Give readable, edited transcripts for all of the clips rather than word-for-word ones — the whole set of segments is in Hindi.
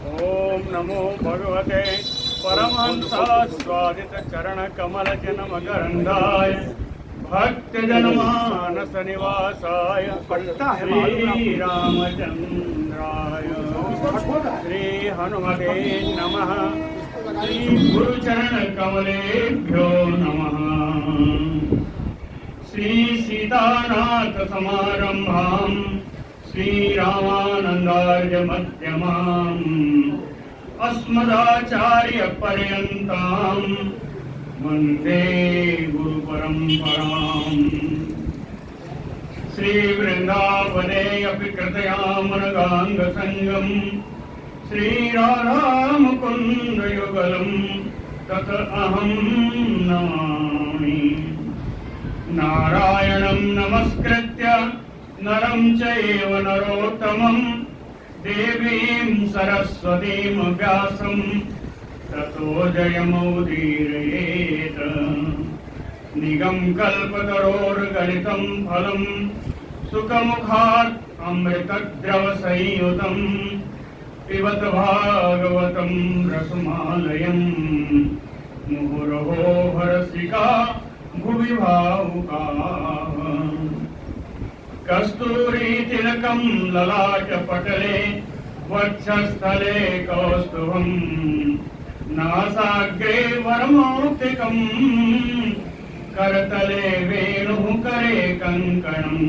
ओम नमो भगवते परमहंसास्वादित चरण कमल जन्मगंधाय भक्तजनमानस निवासाय श्री रामचंद्राय श्री हनुमते नमः। श्री गुरुचरण कमलेभ्यो नमः। श्री सीतानाथ समारंभां श्री रामानंदार्य मध्यमाम् अस्मदाचार्य पर्यन्तां वन्दे गुरु परंपराम्। श्री वृंदावने अपि कृतयामनगांग संगम श्री राधा मुकुंद युगलम तत अहं नमामि। नारायणं नमस्कृत्य नरं चैव नरोत्तमं देवीं सरस्वतीं व्यासं ततो जयमुदीरयेत्। निगम कल्पतरोर्गलितं फलं सुखमुखात् अमृतद्रव संयुतं पिबत भागवतं रसमालयं मुहुरहो हरसिका भुवि भावुकाः। कस्तूरी तिलकं ललाटपटले वक्षस्थले कौस्तुभं नासाग्रे वरमौक्तिकं करतले वेणुः करे कङ्कणम्।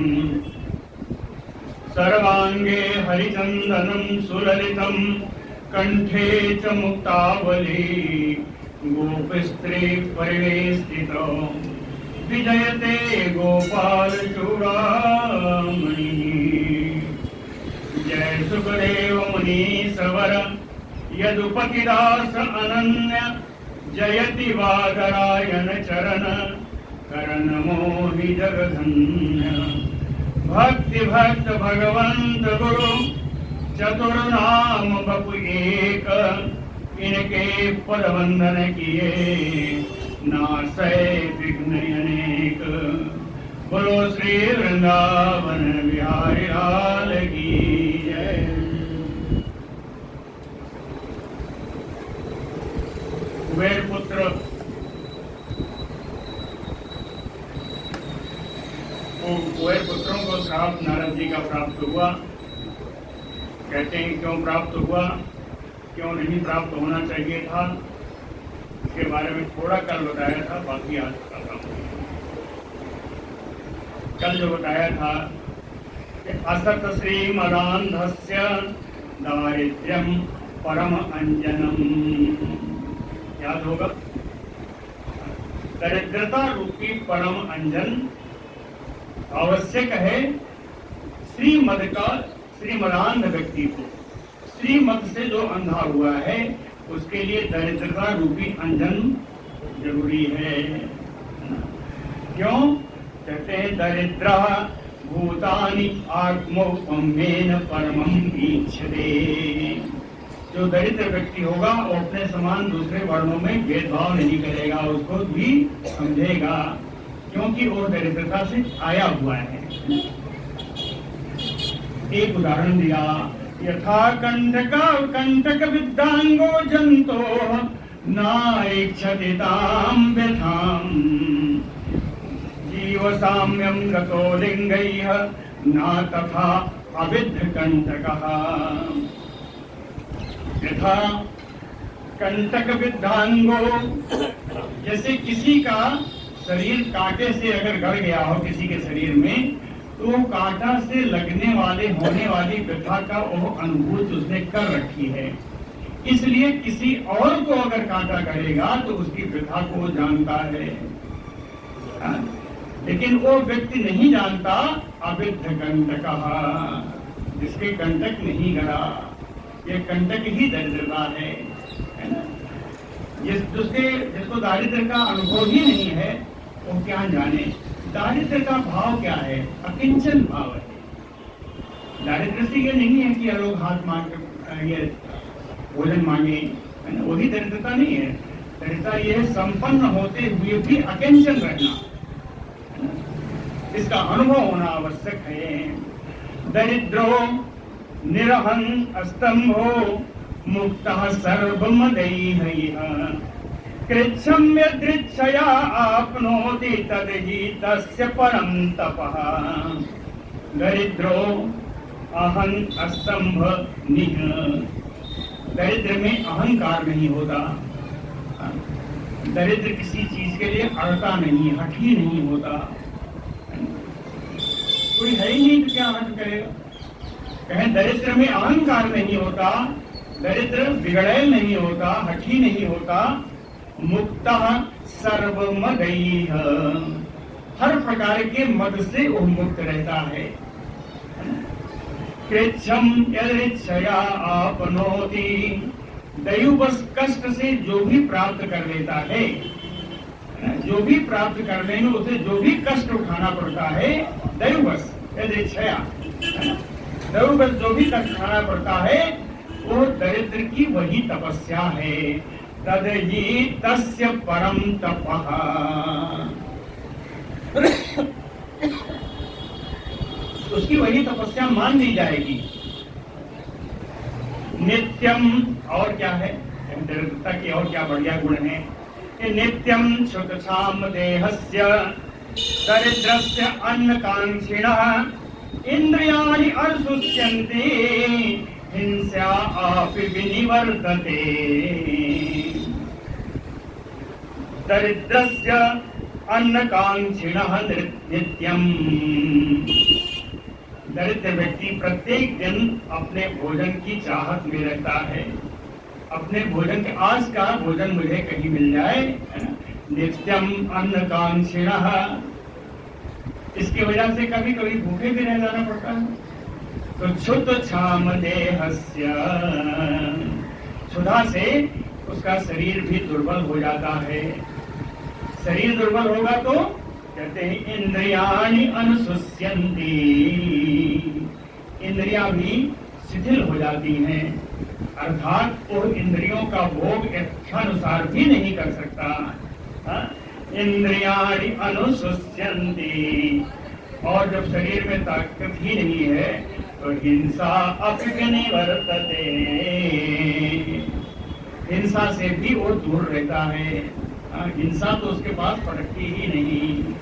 सर्वांगे हरिचन्दनं सुललितं कंठे च मुक्तावली गोपस्त्री परिवेष्टितो विजयते गोपाल चूड़ामणि। जय सुखदेव मुनीश्वर यदुपतिदास अनन्य जयति वादरायण चरण करण मोहि जगधन्य। भक्ति भक्त भगवंत गुरु चतुर्नाम बपु एक इनके पद वंदन किए नासै विघ्न अनेक। बोलो श्री वृंदावन बिहारी लाल की जय। कुबेर पुत्र कुबेर पुत्रों को श्राप नारद जी का प्राप्त हुआ। कहते हैं क्यों प्राप्त हुआ, क्यों नहीं प्राप्त होना चाहिए था, इसके बारे में थोड़ा कल बताया था, बाकी आज बताता हूँ। कल जो बताया था कि असत श्रीमदान्धस्य दारिद्र्यं परम अंजनम, याद होगा। दरिद्रता रूपी परम अंजन आवश्यक है श्रीमद का। श्रीमदान्ध व्यक्ति को, श्रीमद से जो अंधा हुआ है उसके लिए दरिद्रता रूपी अंजन जरूरी है। क्यों कहते हैं दरिद्र भूतानि आत्मौपम्येन परमं ईक्षते। जो दरिद्र व्यक्ति होगा वो अपने समान दूसरे वर्णों में भेदभाव नहीं करेगा, उसको भी समझेगा, क्योंकि वो दरिद्रता से आया हुआ है। एक उदाहरण दिया, यथा कंटक विद्धांगो जंतो नाइक्षति तां व्यथां जीव साम्यं गतो लिंगैः न तथा अविद्ध कंटकः। यथा कंटक विद्धांगो, जैसे किसी का शरीर कांटे से अगर गड़ गया हो किसी के शरीर में, तो कांटा से लगने वाले होने वाली व्यथा का वो अनुभूति उसने कर रखी है, इसलिए किसी और को अगर कांटा करेगा तो उसकी व्यथा को जानता है। लेकिन वो व्यक्ति नहीं जानता अविद्ध कंटकः, जिसके कंटक नहीं गड़ा, ये कंटक ही दरिद्रता है ना। जिसको दारिद्र्य का अनुभव ही नहीं है वो क्या जाने। दारिद्र्य का भाव क्या है? अकिंचन भाव है। दारिद्र्य से ये नहीं है कि लोग हाथ मांग ये भोजन मांगे, है ना, वही दरिद्रता नहीं है। दरिद्रता ये है संपन्न होते हुए भी अकिंचन रहना, है ना, इसका अनुभव होना आवश्यक है। दरिद्रो निरहं स्तंभो मुक्तः सर्वमदैः कृच्छ्रम्य दृच्छया आपनोति तद्धि तस्य परं तपः दरिद्रो अहं अस्तंभ निह। दरिद्र में अहंकार नहीं होता, दरिद्र किसी चीज के लिए अड़ता नहीं, हठी नहीं होता। कोई है ही नहीं तो क्या हट करेगा। कहें दरिद्र में अहंकार नहीं होता, दरिद्र बिगड़ैल नहीं होता, हठी नहीं होता। मुक्तः सर्वमदैः, हर प्रकार के मद से वो मुक्त रहता है। कृच्छ्रम यदृच्छया आपनोति, दैववश कष्ट से जो भी प्राप्त कर लेता है, जो भी प्राप्त करने में उसे जो भी कष्ट उठाना पड़ता है, दैववश यदृच्छया, दैववश जो भी कष्ट उठाना पड़ता है वो दरिद्र की वही तपस्या है। तद्धि तस्य परम तपः, उसकी वही तपस्या मान ली जाएगी। नित्यम, और क्या है दरिद्रता की और क्या बढ़िया गुण है कि नित्यम क्षुतछाम देहस्य दरिद्रस्य अन्नकांक्षिणः इंद्रियाणि अनुशुष्यन्ते हिंसा अपि विनिवर्तते। दरिद्रस्य अन्नकांक्षिणः नित्यम, दरिद्र व्यक्ति प्रत्येक दिन अपने भोजन की चाहत में रहता है, अपने भोजन के आज का भोजन मुझे कहीं मिल जाए। नित्यम अन्नकांक्षिणः, इसकी वजह से कभी कभी भूखे भी रह जाना पड़ता है। तो क्षुतछाम देहस्य, क्षुधा से उसका शरीर भी दुर्बल हो जाता है। शरीर दुर्बल होगा तो कहते हैं इंद्रियाणि अनुशुष्यन्ति, इंद्रियां भी शिथिल हो जाती हैं, अर्थात वो इंद्रियों का भोग इच्छानुसार भी नहीं कर सकता। इंद्रियाणि अनुशुष्यन्ति, और जब शरीर में ताकत ही नहीं है तो हिंसा अपि निवर्तते, हिंसा से भी वो दूर रहता है। हिंसा तो उसके पास पड़ती ही नहीं।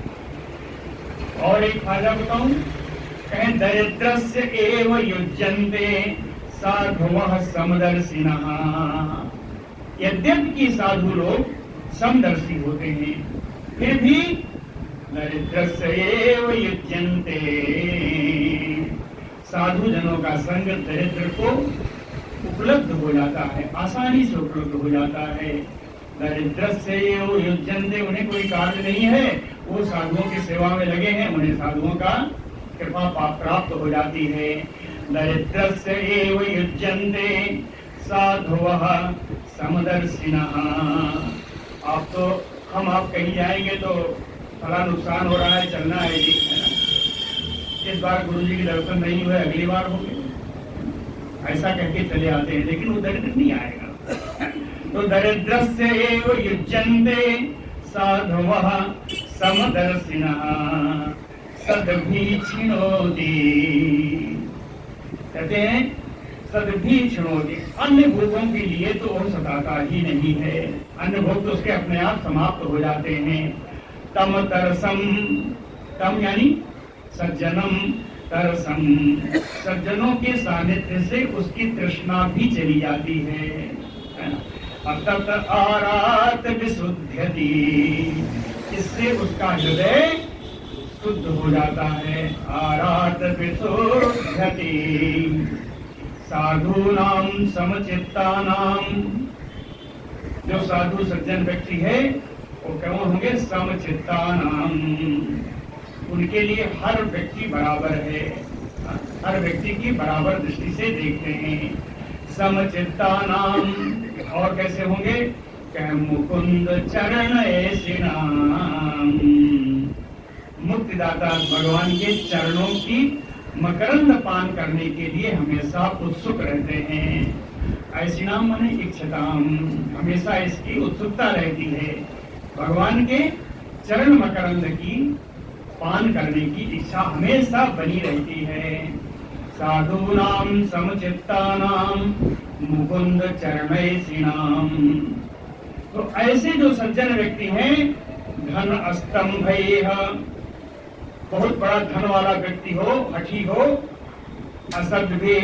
और एक फायदा बताऊं, कहें दरिद्रस्य एव युज्यन्ते साधवः समदर्शिनः, यद्यपि कि साधु लोग समदर्शी होते हैं फिर भी दरिद्रस्य एव युज्यन्ते, साधु जनों का संग दरिद्र को उपलब्ध हो जाता है, आसानी से उपलब्ध हो जाता है। दरिद्रस्य एव युज्यन्ते, उन्हें कोई कार्य नहीं है, वो साधुओं की सेवा में लगे हैं, उन्हें साधुओं का कृपा प्राप्त हो जाती है। दरिद्रस्य एव युज्यन्ते साधवः समदर्शिनः। आप कहीं जाएंगे तो थोड़ा नुकसान हो रहा है, चलना है जी, है ना, इस बार गुरु जी के दर्शन नहीं हुए, अगली बार होंगे, ऐसा कह के चले आते हैं, लेकिन वो दरिद्र नहीं आएगा। तो दरिद्रस्य एव युज्यन्ते साधवः समदर्शिनः सद्भीक्षिणोति, कहते हैं सद्भीक्षिणोति, अन्य भोगों के लिए तो वो सताता ही नहीं है, अन्य भोग तो उसके अपने आप समाप्त हो जाते हैं। तम तरसम, तम यानी सज्जनम, तरसम, सज्जनों के सानिध्य से उसकी तृष्णा भी चली जाती है। अतत आरात विशुद्ध्यति, इससे उसका हृदय शुद्ध हो जाता है। आरात विशुद्ध्यति साधूनाम समचित्तानाम, जो साधु सज्जन व्यक्ति है वो कौन होंगे? समचित्तानाम, उनके लिए हर व्यक्ति बराबर है, हर व्यक्ति की बराबर दृष्टि से देखते हैं। समचित्तानाम, और कैसे होंगे? कह मुकुंद चरण ऐसिनाम, मुक्तिदाता भगवान के चरणों की मकरंद पान करने के लिए हमेशा उत्सुक रहते हैं। ऐसी नाम माने इच्छताम, हमेशा इसकी उत्सुकता रहती है, भगवान के चरण मकरंद की पान करने की इच्छा हमेशा बनी रहती है। साधूनाम समचित्तानाम मुकुंद चरणैषिणाम। तो ऐसे जो सज्जन व्यक्ति हैं, धन स्तंभैः, बहुत बड़ा धन वाला व्यक्ति हो, हठी हो, असद भी,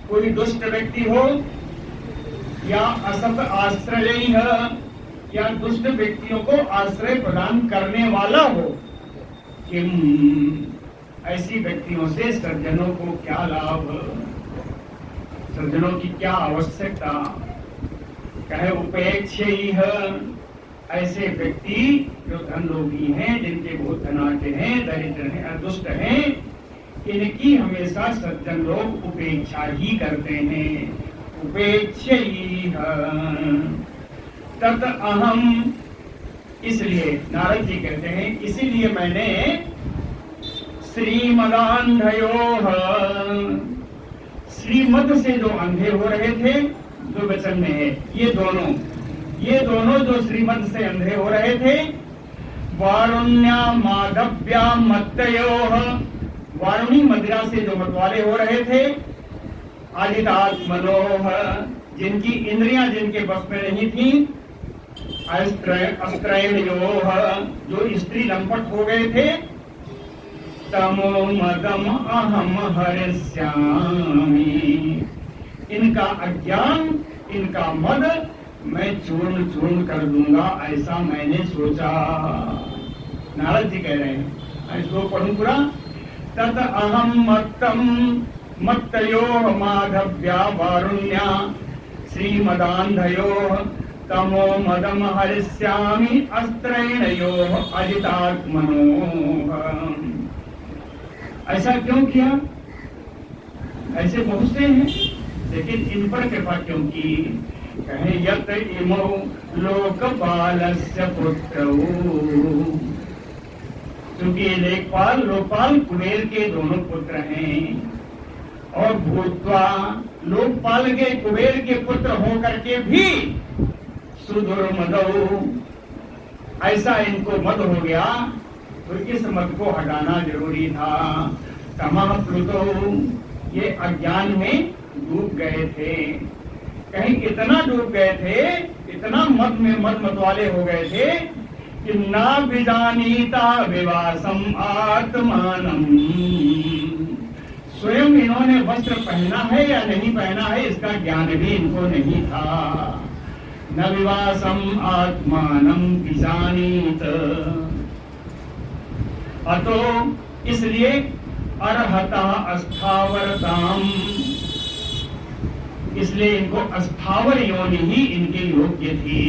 कोई दुष्ट व्यक्ति हो, या असत आश्रय, या दुष्ट व्यक्तियों को आश्रय प्रदान करने वाला हो, किम, ऐसी व्यक्तियों से सज्जनों को क्या लाभ, सज्जनों की क्या आवश्यकता। कहे उपेक्षैः, ऐसे व्यक्ति जो धन लोभी हैं, जिनके बहुत धनाढ्य हैं, दरिद्र हैं, दुष्ट हैं, इनकी हमेशा सज्जन लोग उपेक्षा ही करते हैं। उपेक्षैः तत अहम, इसलिए नारद जी कहते हैं, इसीलिए मैंने श्रीमदान्धयोः, श्रीमद से जो अंधे हो रहे थे, जो वचन में है, ये दोनों जो श्रीमद से अंधे हो रहे थे, वारुण्या माधव्या मत्तयोः, वारुणी मदिरा से जो मतवाले हो रहे थे, आदितात्मनोः, जिनकी इंद्रियां जिनके बस में नहीं थी, अस्त्रैणयोः, जो स्त्री लंपट हो गए थे, तमो मदम अहम हरिष्यामि, इनका अज्ञान, इनका मद मैं चूर्ण चूर्ण कर दूंगा, ऐसा मैंने सोचा। नारद जी कह रहे हैं, इसको पढ़ूं पूरा। तत अहम मत्तम मत्तयोः माधव्या वारुण्या श्रीमदान्धयोः तमो मदम हरिष्यामि अस्त्रैणयोः अजितात्मनोः। ऐसा क्यों किया? ऐसे बहुत से हैं, लेकिन इन पर कृपा क्यों की? कहे यत इमौ लोकपालस्य पुत्रौ, क्योंकि लेखपाल लोकपाल कुबेर के दोनों पुत्र हैं, और भूत्वा, लोकपाल के कुबेर के पुत्र होकर के भी सुदुर्मदौ, ऐसा इनको मद हो गया, तो इस मद को हटाना जरूरी था। तमः प्लुतौ, ये अज्ञान में डूब गए थे, कहीं इतना डूब गए थे, इतना मद में मत वाले हो गए थे कि ना विजानीता विवासम आत्मानम, स्वयं इन्होंने वस्त्र पहना है या नहीं पहना है इसका ज्ञान भी इनको नहीं था। न विवासम आत्मानम विजानीत, अतो इसलिए अर्हता अस्थावरताम, इसलिए इनको अस्थावर योनि ही इनके योग्य थी,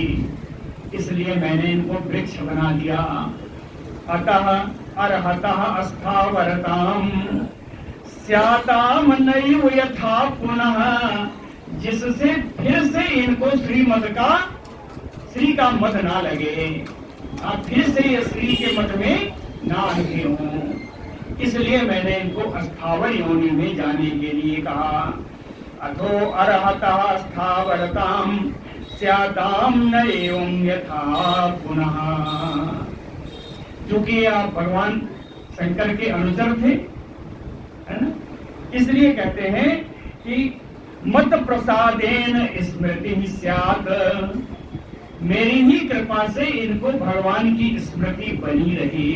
इसलिए मैंने इनको वृक्ष बना दिया। अतः अर्हतः अस्थावरताम स्याताम नैव यथा पुनः, जिससे फिर से इनको श्री का मत ना लगे, फिर से ये श्री के मत में ना आए हों, इसलिए मैंने इनको अस्थावर योनि में जाने के लिए कहा। अथो अर्हतः स्थावरताम स्याताम न एवं यथा पुनः, क्योंकि आप भगवान शंकर के अनुचर थे, है ना, इसलिए कहते हैं कि मत प्रसादेन स्मृति स्यात्, मेरी ही कृपा से इनको भगवान की स्मृति बनी रही।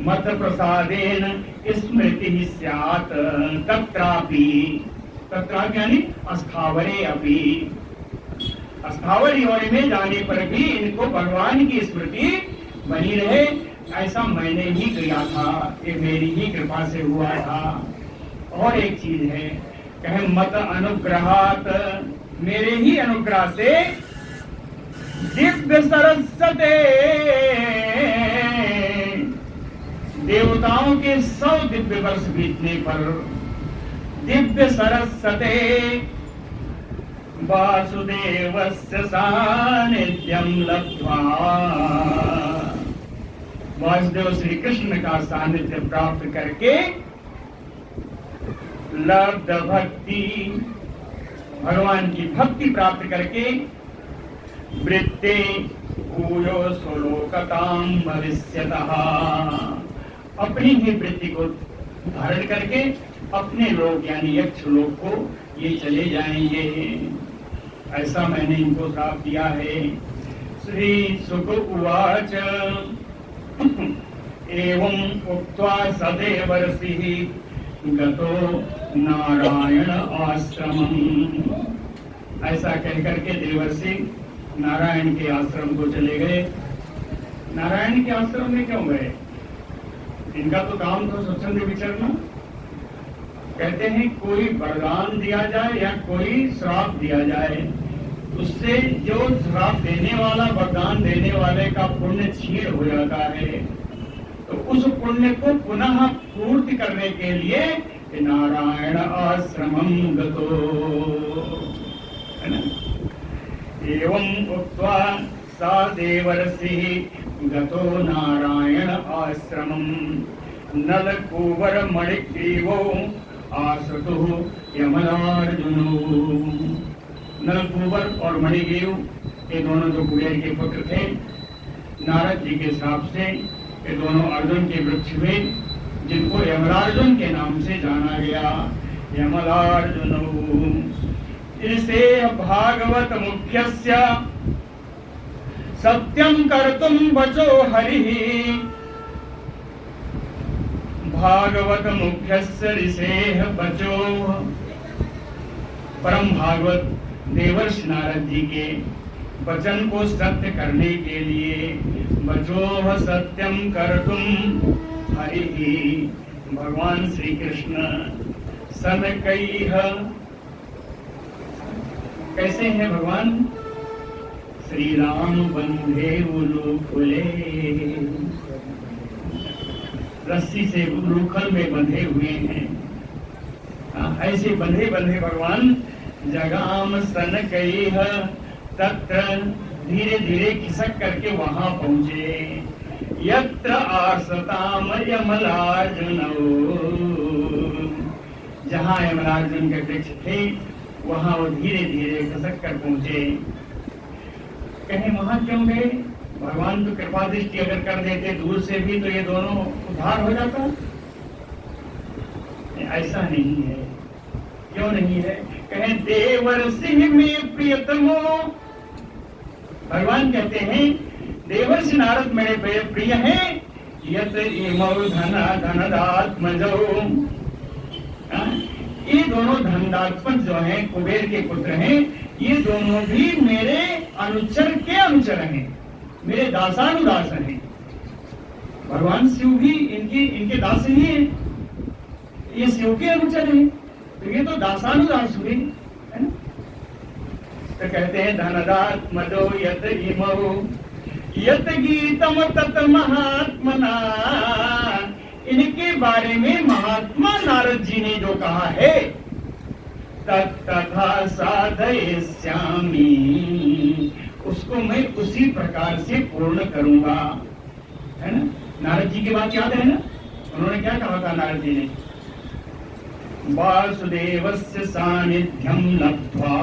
मत प्रसादेन स्मृति स्यात् तत्रापि, तत्रापि यानी अस्थावरे अपि, अस्थावर योनि में जाने पर भी इनको भगवान की स्मृति बनी रहे, ऐसा मैंने ही किया था, ये मेरी ही कृपा से हुआ था। और एक चीज है, कहे मत अनुग्रहात, मेरे ही अनुग्रह से दिव्य सरस्वते, देवताओं के 100 दिव्य वर्ष बीतने पर दिव्य सरस्वते वासुदेवस्य सानिध्यं लब्ध्वा, वासुदेव श्री कृष्ण का सानिध्य प्राप्त करके लब्ध भक्ति, भगवान की भक्ति प्राप्त करके वृत्ते भूयो स्वलोकतां भविष्यतः, अपनी ही वृत्ति को धारण करके अपने लोग यानी यक्ष लोग को ये चले जाएंगे, ऐसा मैंने इनको श्राप दिया है। श्री सुक उवाच एवं उक्त्वा सदेवर्षिः गतो नारायण आश्रमम्। ऐसा कहकर के देवर्षि नारायण के आश्रम को चले गए। नारायण के आश्रम में क्यों गए? इनका तो काम था स्वच्छंद विचरना। कहते हैं कोई वरदान दिया जाए या कोई श्राप दिया जाए, उससे जो श्राप देने वाला वरदान देने वाले का पुण्य क्षीण हो जाता है, तो उस पुण्य को पुनः पूर्ति करने के लिए नारायण आश्रमं गतो, है ना। एवं उक्त्वा सा देवर्षिः गतो नारायण आश्रमं नलकूवर मणिग्रीवो आश्रितुः यमलार्जुनो। नलकूवर और मणिग्रीव ये दोनों जो कुबेर के पुत्र थे, नारद जी के श्राप से ये दोनों अर्जुन के वृक्ष हुए, जिनको यमलार्जुन के नाम से जाना गया। यमलार्जुनो इसे भागवत मुख्यस्य सत्यं कर्तुं वचो हरिः। भागवत मुख्यस्य ऋषेः वचो, परम भागवत देवर्षि नारद जी के वचन को सत्य करने के लिए वचोः सत्यं कर्तुं हरिः। भगवान श्री कृष्ण सनकैः, कैसे हैं भगवान? श्री राम बंधे उलूखुले, रस्सी से उलूखल में बंधे हुए हैं। ऐसे बंधे बंधे भगवान जगाम सनकैः तत्र, धीरे धीरे खिसक करके वहां पहुंचे। यत्र आसताम यमलार्जुनो, जहां यमलार्जुन के वृक्ष थे वहां वो धीरे धीरे खसक कर पहुंचे। कहीं वहां क्यों गए? भगवान तो कृपा दृष्टि अगर कर देते दूर से भी तो ये दोनों उद्धार हो जाता। ऐसा नहीं है। क्यों नहीं है? कहें देवर्षि में प्रियतमो, भगवान कहते हैं देवर्षि नारद मेरे प्रिय हैं। यत इमौ धनदात्मजौ, ये दोनों धनदात्मज जो हैं, कुबेर के पुत्र हैं, ये दोनों भी मेरे अनुचर के अनुचर हैं, मेरे दासानुदास हैं। भगवान शिव भी इनके दास ही हैं, ये शिव के अनुचर हैं, तो ये तो दासानुदास हुए, है ना। तो कहते हैं धनदात्मजो यत इमौ यत गीतम तत महात्मना, इनके बारे में महात्मा नारद जी ने जो कहा है तथा साधयिष्यामि, उसको मैं उसी प्रकार से पूर्ण करूंगा, है ना। नारद जी की बात याद है ना, उन्होंने क्या कहा था नारद जी ने? वासुदेवस्य सानिध्यं लब्ध्वा,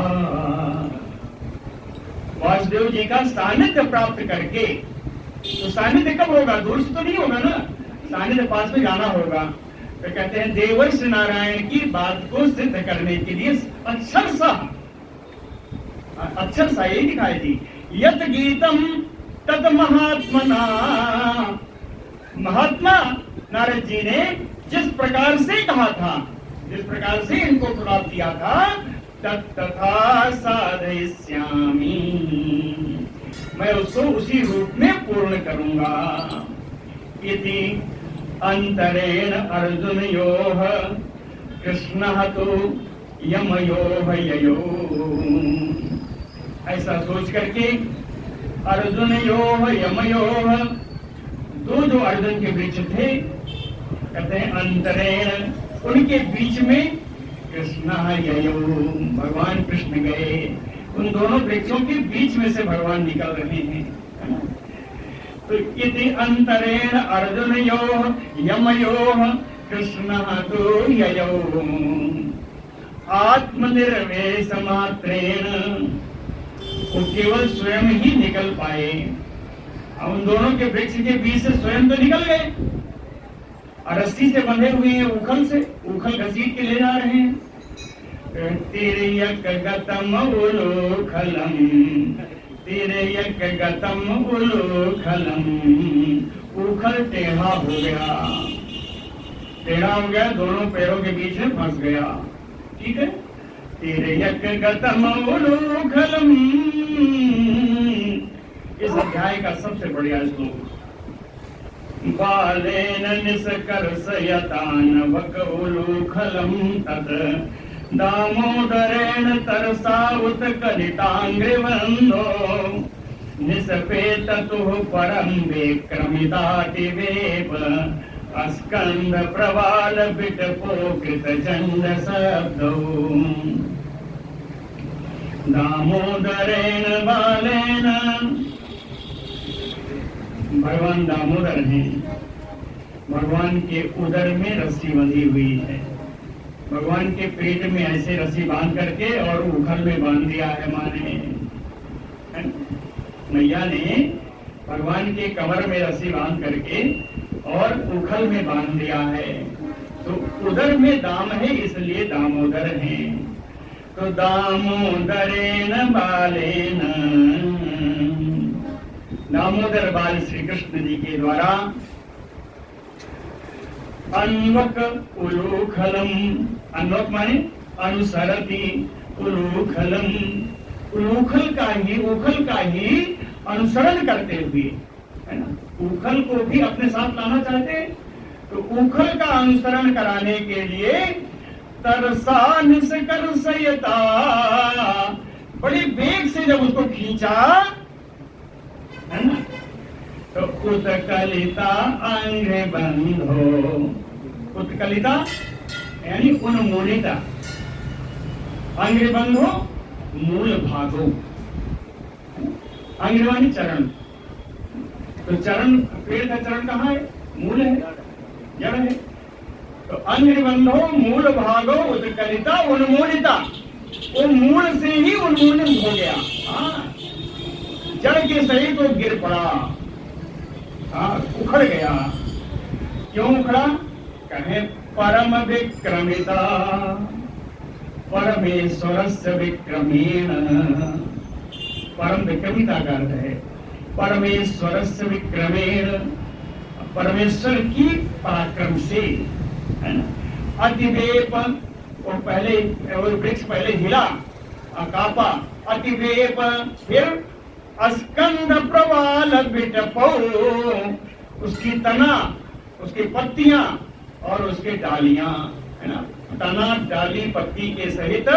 वासुदेव जी का सानिध्य प्राप्त करके, तो सानिध्य कब होगा? दूर से तो नहीं होगा ना, सानिध्य पास में जाना होगा। तो कहते हैं देवर्षि नारायण की बात को सिद्ध करने के लिए अक्षरशः यही दिखाई थी। यत गीतम तद महात्मना, महात्मा नारद जी ने जिस प्रकार से कहा था, जिस प्रकार से इनको श्राप दिया था, तथा साधयिष्यामि, मैं उसको उसी रूप में पूर्ण करूंगा। इति अंतरेण अर्जुनयोः कृष्णः तो यमयोः ययोः, ऐसा सोच करके अर्जुनयोः यमयोः, दो जो अर्जुन के वृक्ष थे, कहते हैं अंतरेण, उनके बीच में कृष्णः ययोः, भगवान कृष्ण गए। उन दोनों वृक्षों के बीच में से भगवान निकल रहे हैं। तो इति अंतरेण अर्जुनयोः यमयोः कृष्णः तो ययोः आत्मनिर्वेश मात्रेण, वो केवल स्वयं ही निकल पाए। उन दोनों के वृक्ष के बीच से स्वयं तो निकल गए, और रस्सी से बंधे हुए हैं, उखल से, उखल घसीट के ले जा रहे हैं। तिर्यक गतम उलूखलम, तिर्यक गतम उलूखलम, उखल टेढ़ा हो गया, टेढ़ा हो गया, दोनों पैरों के बीच में फंस गया। ठीक है, तिर्यक गतम उलूखलम, इस अध्याय का सबसे बढ़िया श्लोक। बालेन निष्कर्षयतान्वक उलूखलम तत् दामोदरेण तरसा उत्कलितांग्रिबन्धो निष्पेततुः परं विक्रमितातिवेव अस्कन्ध प्रवाल विटपो कृतचण्ड शब्दौ दामोदरेण बालेन। भगवान दामोदर हैं, भगवान के उदर में रस्सी बंधी हुई है, भगवान के पेट में ऐसे रस्सी बांध करके और उखल में बांध दिया है माँ ने, मैया ने भगवान के कमर में रस्सी बांध करके और उखल में बांध दिया है। तो उदर में दाम है, इसलिए दामोदर हैं। तो दामोदरेन बालेन, दामोदर बाल श्री कृष्ण जी के द्वारा अन्वक उलूखलम, अन्वक माने अनुसरति, उलूखलम उलूखल का ही, उखल का ही अनुसरण करते हुए, है ना, उखल को भी अपने साथ लाना चाहते, तो उखल का अनुसरण कराने के लिए तरसा निष्कर्षयता, बड़ी वेग से जब उसको खींचा, है ना, तो उत्कलिता अंग्रिबन्धो, उत्कलिता यानी उन्मूलिता, अंग्रिबन्धो मूल भागो, अंग्रिवानी चरण, तो चरण, पेड़ का चरण कहाँ है? मूल है, जड़ है। तो अंग्रिबन्धो मूल भागो उत्कलिता उन्मूलिता, वो मूल से ही उन्मूलित हो गया, जड़ के सहित वो गिर पड़ा, उखड़ गया। क्यों उखड़ा? कहे परम विक्रमिता, परमेश्वरस्य विक्रमेण, परम विक्रमिता का अर्थ है परमेश्वरस्य विक्रमेण, परमेश्वर की पराक्रम से, है ना। अतिवेप, और पहले वो वृक्ष पहले हिला, कापा, अतिवेप, फिर अस्कंद प्रवाल विटपौ, उसकी तना, उसकी पत्तियां और उसके डालियां, है ना, तना डाली पत्ती के सहित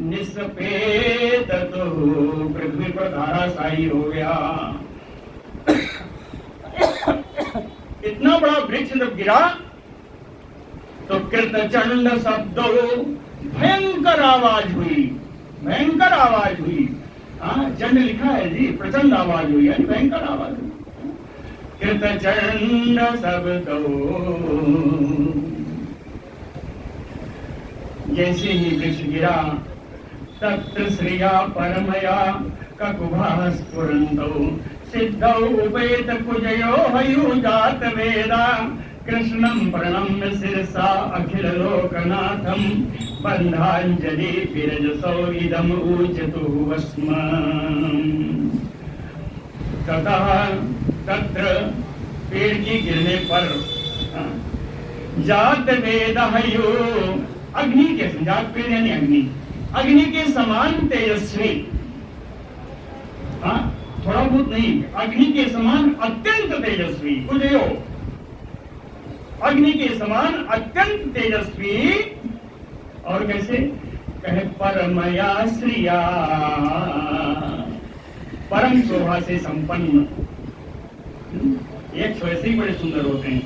निष्पेत तो पृथ्वी पर धाराशायी हो गया। इतना बड़ा वृक्ष जब गिरा तो कृतचंड शब्दो, भयंकर आवाज हुई, भयंकर आवाज हुई। चंड लिखा है जी, प्रचंड आवाज हुई, यानी भयंकर आवाज हुई। कृतचंड शब्दो, जैसे ही वृक्ष गिरा तत्र श्रिया परमया ककुभा स्फुरन्तौ सिद्धौ उपेत कुजयो हयुजात वेदा कृष्णं प्रणम्य शिरसा अखिल लोकनाथं बन्धाञ्जलि विरजसौ इदम् ऊचतु वस्म। ततः तत्र पेड़ की गिरने पर जात वेद हयो, अग्नि के, जात पेड़ यानी अग्नि, अग्नि के समान तेजस्वी, थोड़ा बहुत नहीं, अग्नि के समान अत्यंत तेजस्वी, कुजयो, अग्नि के समान अत्यंत तेजस्वी। और कैसे? कहे परमया श्रिया, परम शोभा से संपन्न, एक वैसे ही बड़े सुंदर होते हैं।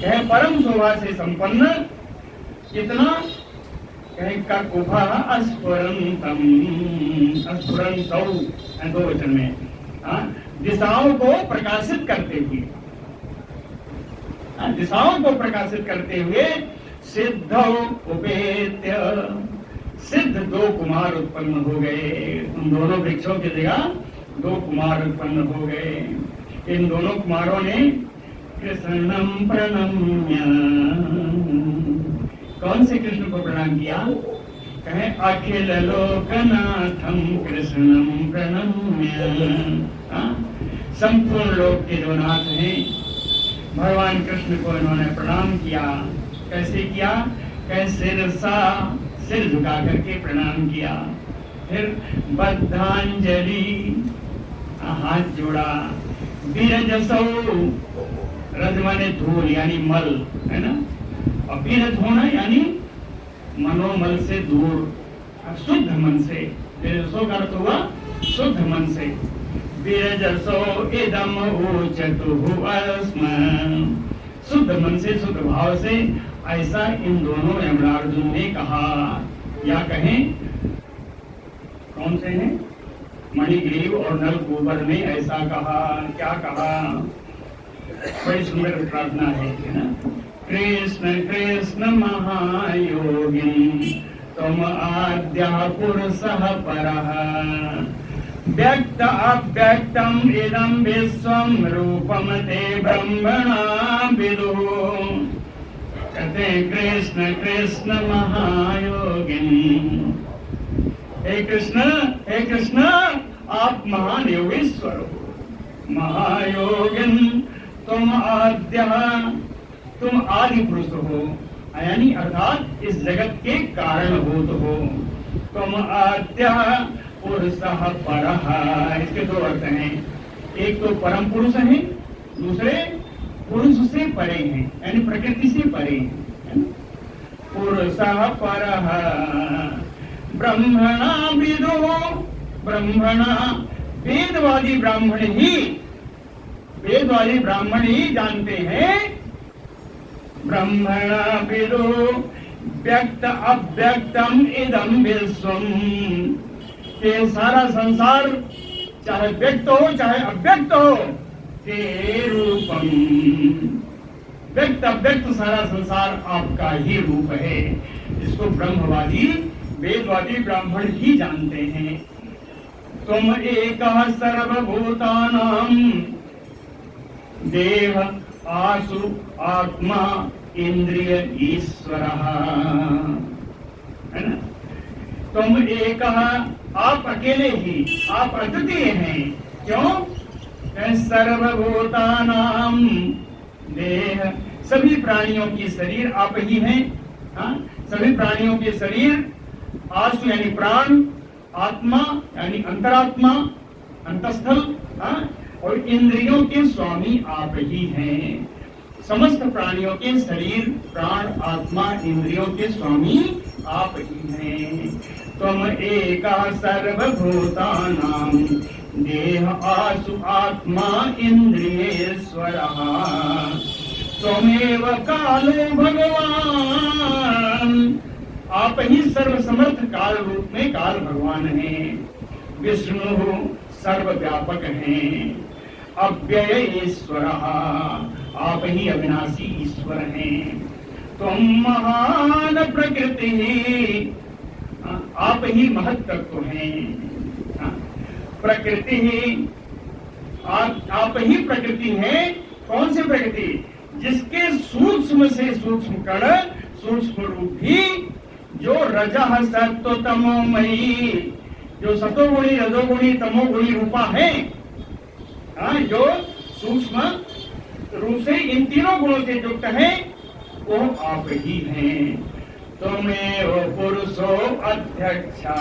कहे परम शोभा से संपन्न, कितना? कहे ककुभा अस्फुरन्तम, अस्फुरन्तौ दो वचन में, दिशाओं को प्रकाशित करते हुए, दिशाओं को प्रकाशित करते हुए सिद्धौ उपेत्य, सिद्ध दो कुमार उत्पन्न हो गए। उन दोनों वृक्षों की जगह दो कुमार उत्पन्न हो गए। इन दोनों कुमारों ने कृष्णं प्रणम्य, कौन से कृष्ण को प्रणाम किया? कहें अखिल लोकनाथम कृष्णम प्रणम्य। संपूर्ण लोक के जो नाथ हैं भगवान कृष्ण को इन्होंने प्रणाम किया। कैसे किया? कैसे सिर झुका करके प्रणाम किया। फिर बद्धांजलि हाथ जोड़ा। बीरजसौ रज माने धूल यानी मल है ना, और बीरज होना यानी मनोमल से दूर शुद्ध मन से। बीरजसौ का अर्थ हुआ शुद्ध मन से। बीरजसौ इदम ऊचतुः अस्मन्, शुद्ध मन से शुद्ध भाव से ऐसा इन दोनों यमरार्जुन ने कहा। या कहें कौन से हैं? मणिग्रीव और नलकूबर ने ऐसा कहा। क्या कहा? बड़ी सुंदर प्रार्थना है ना। कृष्ण कृष्ण महायोगिन तुम आद्य पुरुषः परः, व्यक्त अव्यक्तम इदं विश्वम रूपम ते ब्रह्मणा विदुः। कहते कृष्ण कृष्ण महायोगिन, हे कृष्ण आप महान योगेश्वर हो। महायोगिन तुम आद्य, तुम आदि पुरुष हो, यानी अर्थात इस जगत के कारणभूत हो। तुम आद्य पुरुषः परः, इसके दो अर्थ हैं। एक तो परम पुरुष है, दूसरे पुरुष से परे हैं, यानी प्रकृति से परे हैं। पुरुषः परः ब्रह्मणा विदुः, ब्रह्मणा वेदवादी ब्राह्मण ही जानते हैं। ब्रह्मणा विदुः व्यक्त अव्यक्तम इदं विश्वम, ये सारा संसार चाहे व्यक्त हो चाहे अव्यक्त हो, ते रूपम, व्यक्त अव्यक्त सारा संसार आपका ही रूप है। इसको ब्रह्मवादी वेदवादी ब्राह्मण ही जानते हैं। तुम एकः सर्वभूतानां देह आसु आत्मा इंद्रिय ईश्वरः, है ना। तुम एकः, आप अकेले ही, आप अद्वितीय हैं। क्यों? सर्वभूतानां देह, सभी प्राणियों की शरीर आप ही हैं। सभी प्राणियों के शरीर, आसु यानी प्राण, आत्मा यानी अंतरात्मा अंतस्थल, और इंद्रियों के स्वामी आप ही हैं। समस्त प्राणियों के शरीर, प्राण, आत्मा, इंद्रियों के स्वामी आप ही हैं। तुम एका सर्वभूतानां देह आसु आत्मा इंद्रियेश्वरः, त्वमेव कालो भगवान, आप ही सर्वसमर्थ काल रूप में काल भगवान हैं। विष्णु सर्वव्यापक हैं। अव्यय ईश्वर, आप ही अविनाशी ईश्वर हैं। तुम महान प्रकृति, आप ही महत् तत्व हैं। प्रकृति आप ही प्रकृति हैं। कौन सी प्रकृति? जिसके सूक्ष्म से सूक्ष्म कण, सूक्ष्म रूप भी, जो रजः सत्व तमोमयी, जो सतोगुणी रजोगुणी तमोगुणी रूपा है, जो सूक्ष्म रूप से इन तीनों गुणों से युक्त है, वो आप ही हैं। त्वमेव पुरुषो अध्यक्षा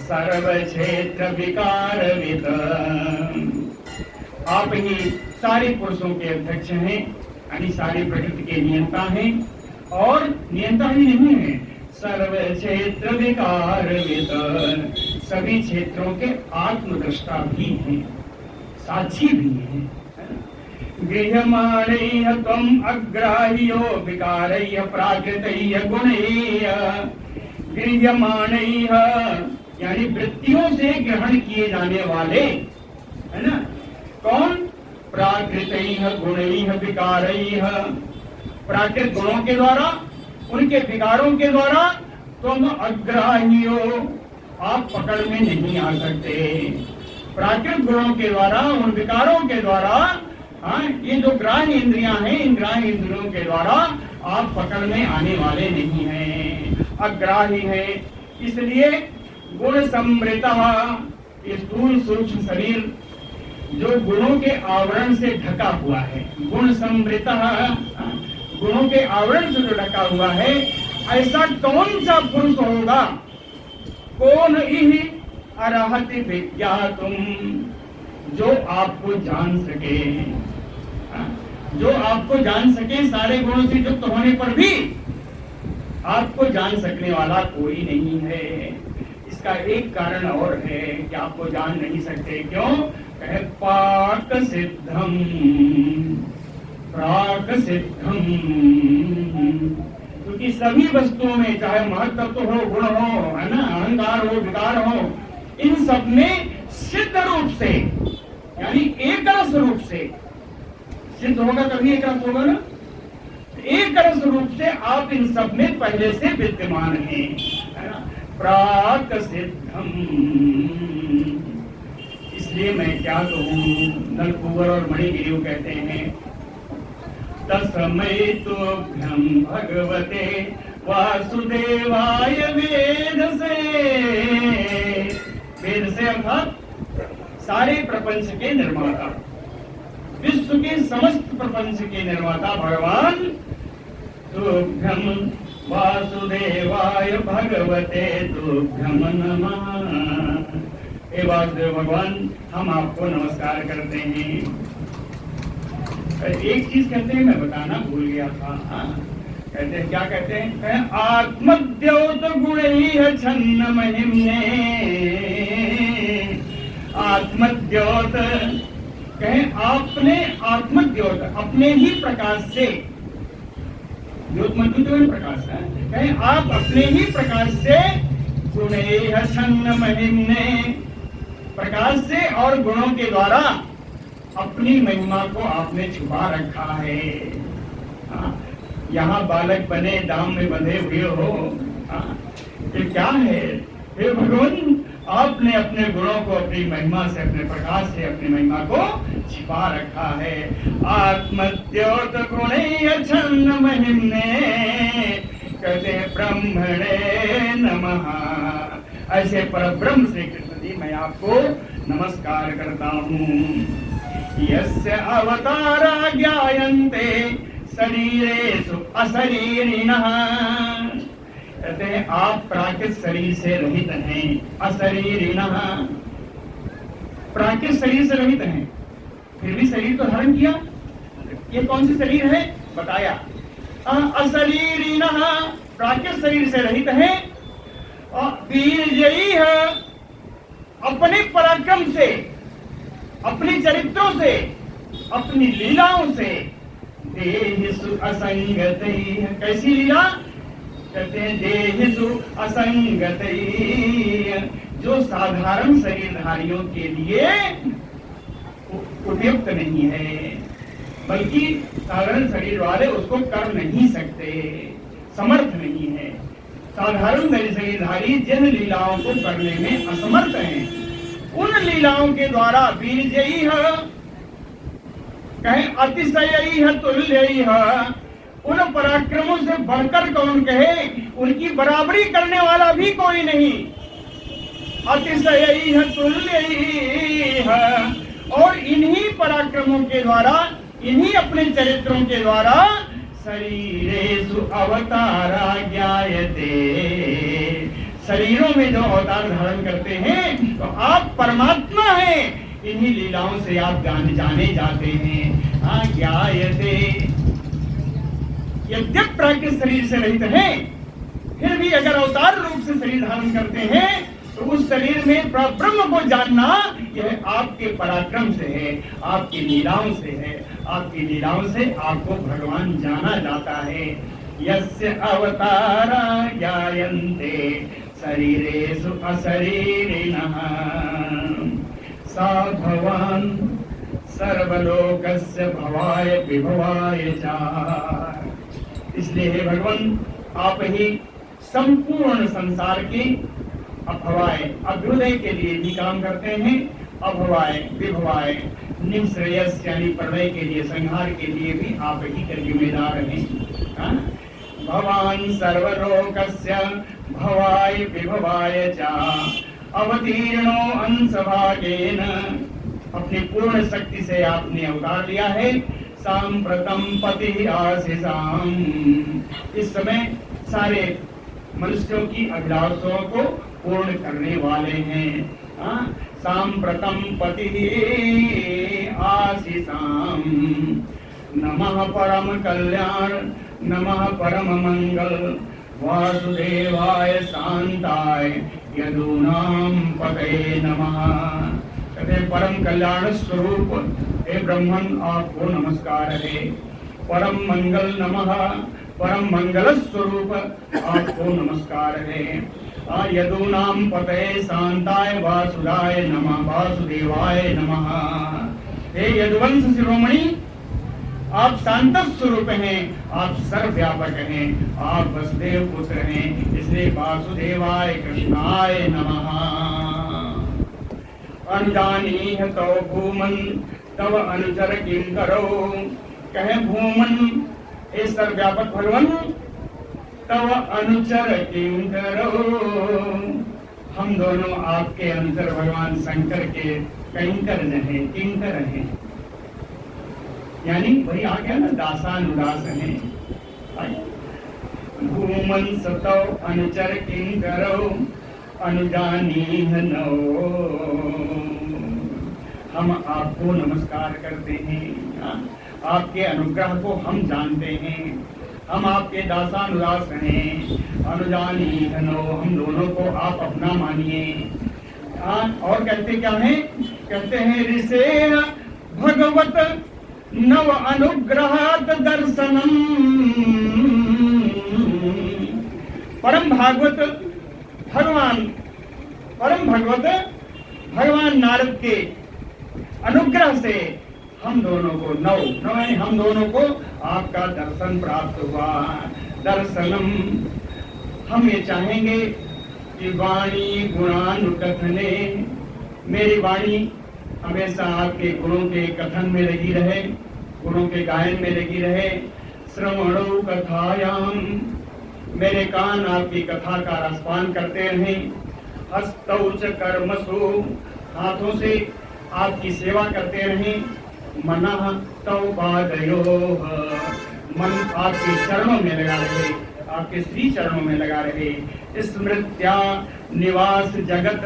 सर्व क्षेत्र विकारविद, आप ही सारे पुरुषों के अध्यक्ष हैं, यानी सारी प्रकृति के नियंता हैं। और नियंता ही नहीं है, सर्व क्षेत्र विकारविद, सभी क्षेत्रों के आत्मदृष्टा भी हैं, साक्षी भी हैं। गृह्यमाणैः त्वम् अग्राह्यो विकारैः प्राकृतैः गुणैः, गृह्यमाणैः यानी वृत्तियों से ग्रहण किए जाने वाले, है ना। कौन? प्राकृतैः गुणैः विकारैः, प्राकृत गुणों के द्वारा, उनके विकारों के द्वारा। तुम अग्राह्यो, आप पकड़ में नहीं आ सकते। प्राकृत गुणों के द्वारा, उन विकारों के द्वारा, ये जो ग्राह्य इंद्रियां हैं, इन ग्राह्य इंद्रियों के द्वारा आप पकड़ में आने वाले नहीं हैं। अग्राही है इसलिए गुण समृतः, ये स्थूल सूक्ष्म शरीर जो गुणों के आवरण से ढका हुआ है, गुण समृतः, गुणों के आवरण से जो ढका हुआ है, ऐसा कौन सा पुरुष होगा, कौन ही अरहति विज्ञातुम, जो आपको जान सके, जो आपको जान सके, सारे गुणों से युक्त होने पर भी आपको जान सकने वाला कोई नहीं है। इसका एक कारण और है कि आपको जान नहीं सकते, क्यों? कहे पाक सिद्धम, प्राक सिद्धम, क्योंकि सभी वस्तुओं में, चाहे महत्त्व हो, गुण हो, है ना, अहंकार हो, विकार हो, इन सब में सिद्ध रूप से, यानी एक रस रूप से, सिद्ध होगा तभी एक रस होगा ना, एक रस रूप से आप इन सब में पहले से विद्यमान हैं, है ना, प्राक सिद्धम। इसलिए मैं क्या कहूँ, नलकुंवर और मणिगिरिव कहते हैं, तस्मै तुभ्यं भगवते वासुदेवाय वेद से, वेद से अर्थात सारे प्रपंच के निर्माता, विश्व के समस्त प्रपंच के निर्माता भगवान तुभ्यं वासुदेवाय भगवते तुभ्यं नमः। हे वासुदेव भगवान, हम आपको नमस्कार करते हैं। एक चीज कहते हैं, मैं बताना भूल गया था, कहते हैं, क्या कहते हैं? आत्मद्योत गुणैः छन्न महिम्ने, आत्मद्योत, कहें आपने आत्मद्योत, अपने ही प्रकाश से, द्योत मतलब प्रकाश है, कहें आप अपने ही प्रकाश से, गुणैः छन्न महिम्ने, प्रकाश से और गुणों के द्वारा अपनी महिमा को आपने छुपा रखा है। यहाँ बालक बने दाम में बंधे हुए हो, ये क्या है? हे भगवान, आपने अपने गुणों को, अपनी महिमा से, अपने प्रकाश से अपनी महिमा को छिपा रखा है। आत्मद्योत गुणैः छन्न महिम्ने, कहते हैं ब्रह्मणे नमः। ऐसे परब्रह्म श्री कृष्ण जी, मैं आपको नमस्कार करता हूँ। यस्य अवतारा ज्ञायन्ते शरीरेषु अशरीरिणः, कहते हैं आप प्राकृत शरीर से रहित हैं, अशरीरिणः, प्राकृत शरीर से रहित हैं, फिर भी शरीर को धारण किया। ये कौन सी शरीर है? बताया, अशरीरिणः, प्राकृत शरीर से रहित हैं, और वीर्यैः है, अपने पराक्रम से, अपने चरित्रों से, अपनी लीलाओं से, देहिषु असंगतैः, कैसी लीला? कहते हैं देहिषु असंगतैः, जो साधारण शरीरधारियों के लिए उपयुक्त नहीं है, बल्कि साधारण शरीर वाले उसको कर नहीं सकते, समर्थ नहीं है। साधारण शरीरधारी जिन लीलाओं को करने में असमर्थ हैं, उन लीलाओं के द्वारा वीर्यैः, कहें अतिशयैः तुल्यैः, उन पराक्रमों से बढ़कर कौन कहे, उनकी बराबरी करने वाला भी कोई नहीं। अतिशयैः तुल्यैः, और इन्हीं पराक्रमों के द्वारा, इन्हीं अपने चरित्रों के द्वारा शरीरेषु अवतारा ज्ञायते, शरीरों में जो अवतार धारण करते हैं, तो आप परमात्मा हैं, इन्हीं लीलाओं से आप जाने जाते हैं। ज्ञायते, यद्यप प्राकृत शरीर से रहित हैं, फिर भी अगर अवतार रूप से शरीर धारण करते हैं, तो उस शरीर में ब्रह्म को जानना, यह आपके पराक्रम से है, आपकी लीलाओं से है, आपकी लीलाओं से आपको भगवान जाना जाता है। यस्य अवतारा ज्ञायन्ते शरीरेषु अशरीरिणः, सा भवान् सर्वलोकस्य भवाय विभवाय च। इसलिए हे भगवान, आप ही संपूर्ण संसार के अभवाय, अभ्युदय के लिए भी काम करते हैं, अभवाय विभवाय, निःश्रेयस यानी प्रलय के लिए, संहार के लिए भी आप ही के जिम्मेदार हैं। भवान सर्वलोकस्य भवाय विभवाय च अवतीर्णो अंशभागेन, अपनी पूर्ण शक्ति से आपने अवतार लिया है। सांप्रतम पति आशीषाम, इस समय सारे मनुष्यों की अभिलाषाओं को पूर्ण करने वाले हैं। सांप्रतम पति आशीषाम, नमः परम कल्याण, नमः परम मंगल, वासुदेवाय शांताय यदूनां पतये नमः। कहते परम कल्याण स्वरूप हे ब्रह्मन, आपको नमस्कार है। परम मंगल नमः, परम मंगल स्वरूप आपको नमस्कार है। यदूनां पतये शांताय वासुदाय नमः, वासुदेवाय नमः। हे यदुवंश शिरोमणि, आप शांत स्वरूप हैं, आप सर्वव्यापक हैं, आप वसुदेव पुत्र हैं, इसलिए वासुदेवाय कृष्णाय नमः। अनुजानीह तव भूमन तव अनुचर किं करो, कहे भूमन हे सर्वव्यापक भगवान, तव अनुचर किं करो, हम दोनों आपके अनुचर भगवान शंकर के कंकर हैं, किंकर हैं, यानी वही आ गया ना, दासानुदास है। भूमन सतव अनुचर किं करो, अनुजानीह नो, हम आपको नमस्कार करते हैं, आपके अनुग्रह को हम जानते हैं, हम आपके दासानुदास हैं। अनुजानीह नो, हम दोनों को आप अपना मानिए। और कहते क्या है, कहते हैं ऋषे भगवत नव अनुग्रहात दर्शनम, परम भागवत भगवान, परम भगवत भगवान नारद के अनुग्रह से हम दोनों को हम दोनों को आपका दर्शन प्राप्त हुआ। दर्शनम, हम ये चाहेंगे कि वाणी गुणानुकथने, मेरी वाणी हमेशा आपके गुणों के कथन में लगी रहे, गुणों के गायन में लगी रहे। श्रवणो कथायाम, मेरे कान आपकी कथा का रसपान करते रहें। हस्तौ च कर्मसु, हाथों से आपकी सेवा करते रहें। मनः तौ पादयोः, मन आपके चरणों में लगा रहे, आपके श्री चरणों में लगा रहे। स्मृत्या निवास जगत,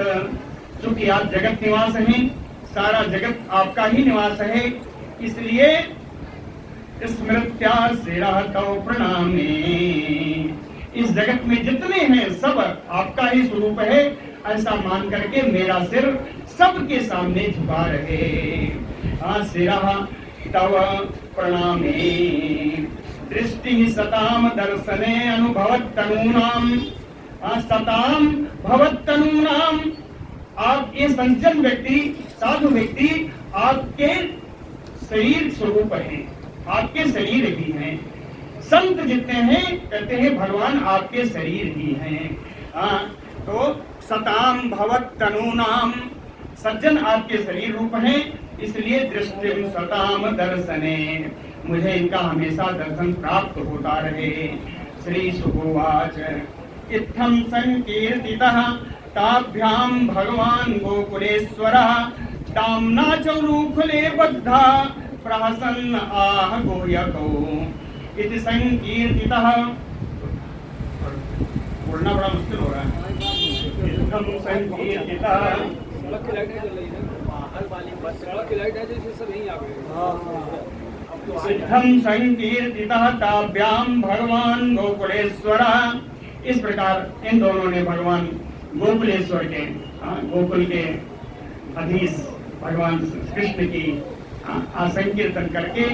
चूंकि आप जगत निवास हैं, सारा जगत आपका ही निवास है, इसलिए स्मृत्या शिरः तौ प्रणामे, इस जगत में जितने हैं सब आपका ही स्वरूप है, ऐसा मान करके मेरा सिर सबके सामने झुका रहे। शिरः तव प्रणामे, दृष्टि सताम दर्शने अनुभवत्तनूनाम, सताम भवत्तनूनाम, आप ये संजन व्यक्ति, साधु व्यक्ति आपके शरीर स्वरूप हैं, आपके शरीर ही हैं। संत जितने हैं कहते हैं भगवान आपके शरीर ही हैं। तो सताम भवत तनूनाम, सज्जन आपके शरीर रूप हैं, इसलिए दृष्टि सताम दर्शने, मुझे इनका हमेशा दर्शन प्राप्त होता रहे। श्री सुगोवाच इत्थं संकीर्तितः ताभ्याम भगवान गोकुलेश्वरः, ताम्ना चौरूखले बद्धा प्रहसन् आह गोयको इति संकीर्तितः। बोलना बड़ा मुश्किल हो रहा है। इत्थं संकीर्तितः, इत्थं संकीर्तितः ताभ्याम भगवान गोकुलेश्वरः, इस प्रकार इन दोनों ने भगवान गोकुलेश्वर के, गोकुल के अधीश भगवान कृष्ण की संकीर्तन करके,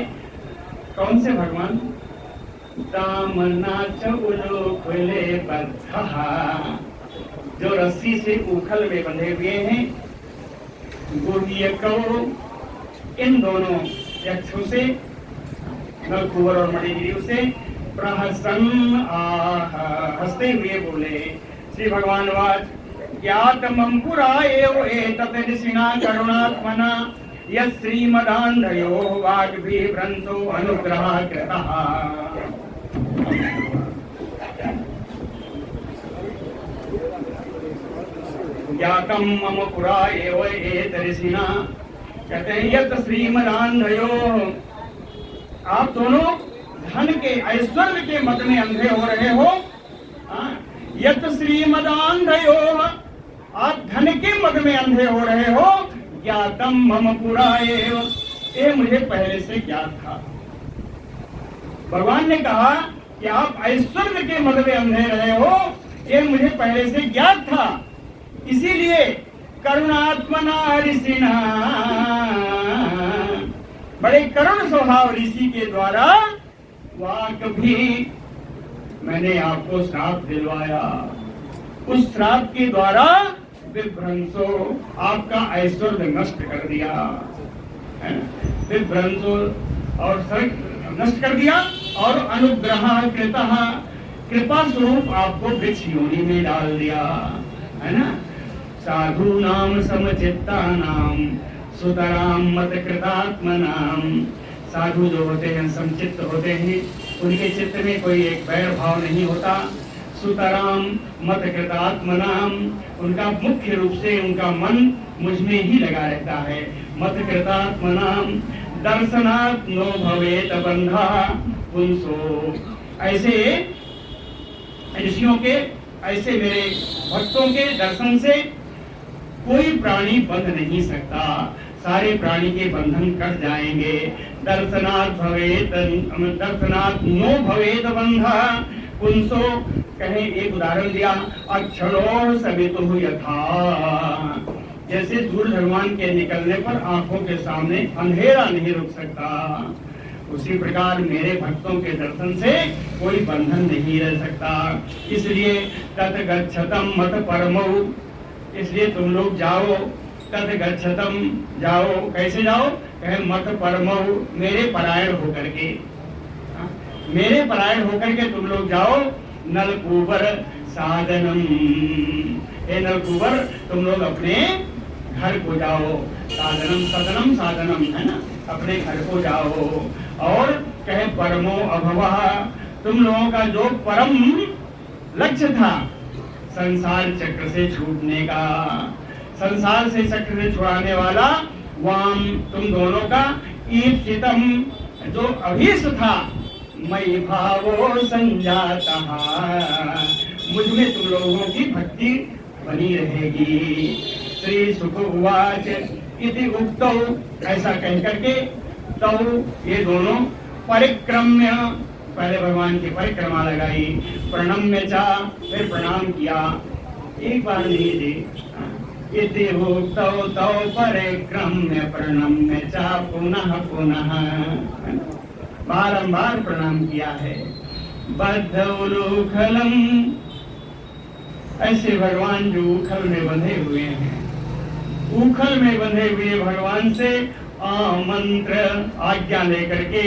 कौन से भगवान, दामना चौरूखले बद्धा, जो रस्सी से उखल में बंधे हुए हैं, गुह्यको, इन दोनों यक्षों से, नलकुबर और मणिगिरी से, प्रहसन् आह, हंसते हुए बोले। श्री भगवान वाच ज्ञातमं पुरा एव एतत् ऋषिणा करुणात्मना, यत् श्रीमदान्धयो वाग्भिभ्रंशो अनुग्रहः कृतः। ज्ञातम मम पुरा एव एतरिसिना, कहते हैं यत श्रीमदान्धयो, आप दोनों धन के ऐश्वर्य के मद में अंधे हो रहे हो। यत श्रीमदान्धयो, आप धन के मद में अंधे हो रहे हो। ज्ञातम मम पुरा एव, ये मुझे पहले से ज्ञात था। भगवान ने कहा कि आप ऐश्वर्य के मद में अंधे रहे हो, ये मुझे पहले से ज्ञात था। इसीलिए करुणात्मना ऋषिना, बड़े करुण स्वभाव ऋषि के द्वारा वाक भी मैंने आपको श्राप दिलवाया। उस श्राप के द्वारा विभ्रंशो, आपका ऐश्वर्य नष्ट कर दिया, विभ्रंशो और नष्ट कर दिया, और अनुग्रह कृतः, कृपा स्वरूप आपको वृक्ष योनि में डाल दिया, है ना। साधु नाम समचित्ता नाम सुतराम मत कृतात्मनाम, साधु जो होते हैं समचित्त होते हैं, उनके चित्त में कोई एक बैर भाव नहीं होता। सुतराम मत कृतात्मनाम, उनका मुख्य रूप से उनका मन मुझ में ही लगा रहता है। मत कृतात्मनाम दर्शनात् नो भवेत बंधा पुंसो, ऐसे ऋषियों के, ऐसे मेरे भक्तों के दर्शन से कोई प्राणी बंध नहीं सकता, सारे प्राणी के बंधन कट जाएंगे। दर्शनात् भवेत, दर्शनात् नो भवेत बंधा पुंसो, कहे एक उदाहरण दिया, अक्षरो सवितुः यथा, जैसे सूर्य भगवान के निकलने पर आंखों के सामने अंधेरा नहीं रुक सकता, उसी प्रकार मेरे भक्तों के दर्शन से कोई बंधन नहीं रह सकता। इसलिए तत गच्छतम मत परमौ, इसलिए तुम लोग जाओ, तत गच्छतम जाओ, कैसे जाओ, कहे मत परमौ, मेरे परायण होकर के, मेरे परायण होकर के तुम लोग जाओ। नलकूबर साधनम, हे नलकूबर तुम लोग अपने घर को जाओ। साधनम सदनम साधनम, है ना, अपने घर को जाओ। और कहे परमो अभवः, तुम लोगों का जो परम लक्ष्य था संसार चक्र से छूटने का, संसार से चक्र से छुड़ाने वाला, वाम तुम दोनों का ईप्सितम, जो अभीष्ट था, मयि भावो संजातः, मुझ में तुम लोगों की भक्ति बनी रहेगी। श्री सुख उवाच इति उक्तौ, ऐसा कह करके तो ये दोनों परिक्रम्य, पहले भगवान की परिक्रमा लगाई, प्रणम्य चा, फिर प्रणाम किया, एक बार नहीं थी। इति उक्तौ तौ परिक्रम्य प्रणम्य चा पुनः पुनः, बारंबार प्रणाम किया है। बद्ध उलूखलम, ऐसे भगवान जो उखल में बंधे हुए हैं, उखल में बंधे हुए भगवान से आमंत्र, आज्ञा लेकर के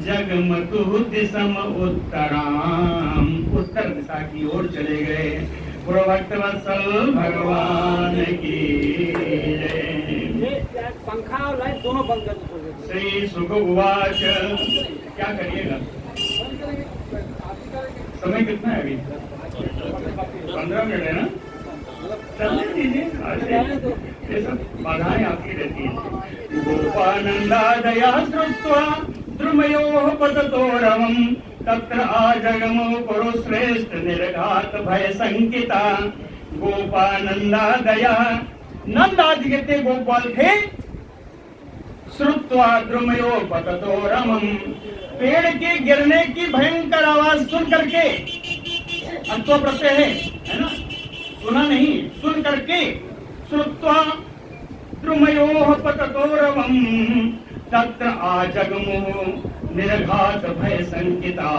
जगमतु दिशम उत्तराम, उत्तर दिशा की ओर चले गए। भक्त वत्सल भगवान की पंखा और लाइट दोनों बंद कर दो। श्री सुख उवाच, क्या करिएगा, समय कितना है अभी, 15 मिनट है ना, चलने दीजिए, ये सब बाधाएं आपकी रहती है। गोपानंदा दया श्रुत्वा द्रुमयोः पततोरवं, तत्र आजगमो पुरुश्रेष्ठ निर्घात भय संकिता। गोपानंदा दया, नंद आदि कितने गोपाल थे, श्रुत्वा द्रुमयो पततोरवं, पेड़ के गिरने की भयंकर आवाज सुन करके, अत्व प्रत्यय है ना, सुना नहीं, सुन करके, श्रुत्वा द्रुमयोः पततोरवं, तत्र आजगमो निर्घात भय संकिता।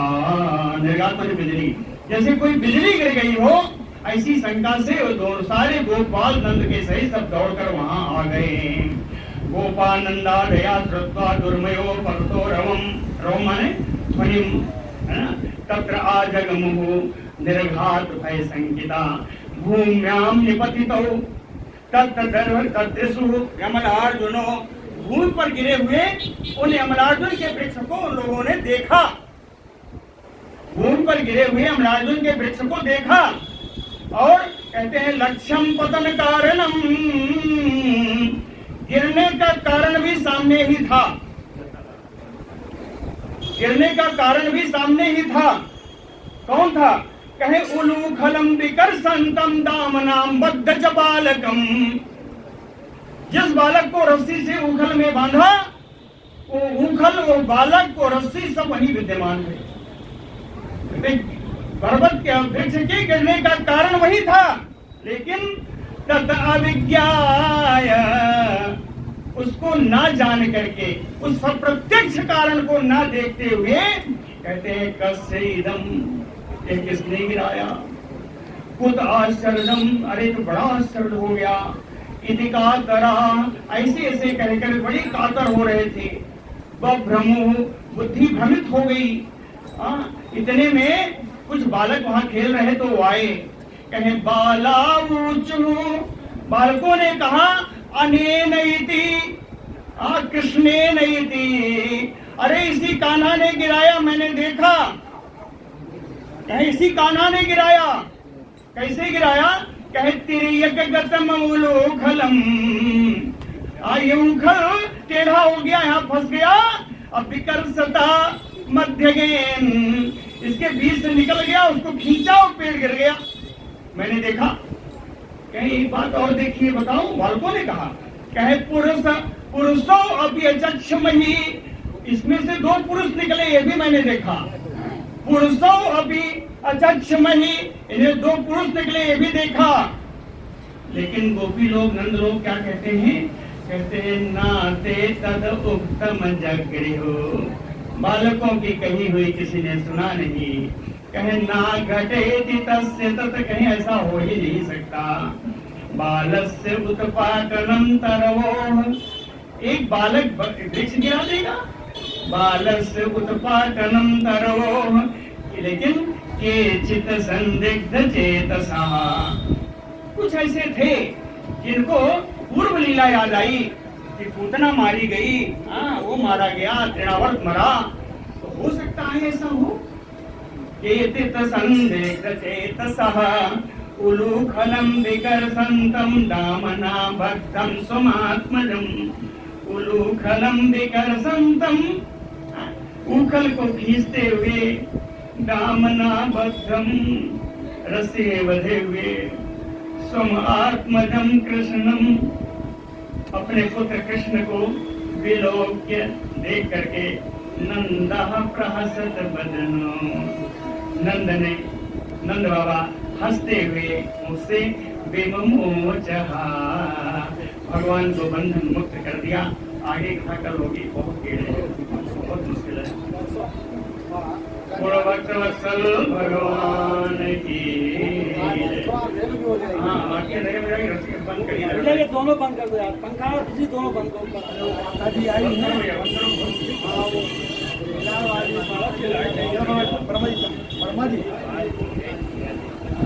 निर्घात माने बिजली, जैसे कोई बिजली गिर गई हो, ऐसी शंका से वो सारे गोपाल नंद के सही सब दौड़कर वहां आ गए। गोपानंदा दया श्रुत्वा दुर्मयो पततोरवं, रवं माने ध्वनिम, है ना, तत्र आजगमो निर्घात भय संकिता। भूम्याम निपतितौ तत्सु यमलार्जुनो, भूमि पर गिरे हुए उन यमलार्जुन के वृक्ष को उन लोगों ने देखा, भूमि पर गिरे हुए यमलार्जुन के वृक्ष को देखा, और कहते हैं लक्ष्यम पतन कारणम, गिरने का कारण भी सामने ही था, गिरने का कारण भी सामने ही था। कौन था? कहे उलूखलम विकर्षंतम दामनाम बद्ध च बालकम, जिस बालक को रस्सी से उखल में बांधा, वो उखल और बालक को रस्सी सब वही विद्यमान है। पर्वत के वृक्ष के गिरने का कारण वही था, लेकिन तत् अविज्ञाय, उसको ना जान करके, उस प्रत्यक्ष कारण को ना देखते हुए कहते हैं कस्य इदम, ये किसने गिराया? कुत आश्चर्यम, अरे तो बड़ा आश्चर्य हो गया। इति कातरा, ऐसे ऐसे कहकर बड़ी कातर हो रहे थे। बभ्रमु, बुद्धि भ्रमित हो गई। इतने में कुछ बालक वहां खेल रहे तो वो आए, कहे बालावूचु, बालकों ने कहा अनेन इति, कृष्णेन इति, अरे इसी कान्हा ने गिराया, मैंने देखा। कहे इसी कान्हा ने गिराया। कैसे गिराया? कहे तिर्यक गतम उलूखलम, ये उखल टेढ़ा हो गया, यहाँ फंस गया। अब विकर्षता मध्यगेन, इसके बीच से निकल गया, उसको खींचा और पेड़ गिर गया। मैंने देखा। कहीं एक बात और देखिए, बताऊं? बालकों ने कहा, कहे पुरुषों अभिचक्षमहि, इसमें से दो पुरुष निकले, ये भी मैंने देखा। पुरुषों अभी अचक्षमहि, इन्हें दो पुरुष निकले, ये भी देखा। लेकिन गोपी लोग, नंद लोग क्या कहते हैं? कहते हैं नाते तद उक्तम जगृहो, बालकों की कही हुई किसी ने सुना नहीं। कहे ना घटेति तस्य तत्, कहीं ऐसा हो ही नहीं सकता। बालस्य उत्पाटनम तरवोः, एक बालक वृक्ष गिरा देगा? बालस्य उत्पाटनम तरवोः, लेकिन केचित् संदिग्ध चेतसा, कुछ ऐसे थे जिनको पूर्व लीला याद आई कि पूतना मारी गई, वो मारा गया, तृणावर्त मरा, तो हो सकता है ऐसा हो। केचित् संदिग्ध चेतसः उलूखलम विकर्षन्तम दामना बद्धं स्वमात्मजम्, उलूखलम विकर्षन्तम, उखल को खींचते हुए, दामना बद्धं, रस्सी में बंधे हुए, स्वमात्मजम् कृष्णम, अपने पुत्र कृष्ण को विलोक्य देख करके, नंदः प्रहसत बदनो, नंद बाबा हंसते हुए मुझसे विमोचः, भगवान को बंधन मुक्त कर दिया। आगे कथा कल होगी, बहुत टेढ़े है, बहुत मुश्किल है। वत्सल भगवान की, बंद करिए, ये दोनों बंद कर दो यार, पंखा और बिजली दोनों बंद करो। अभी आई है वर्मा जी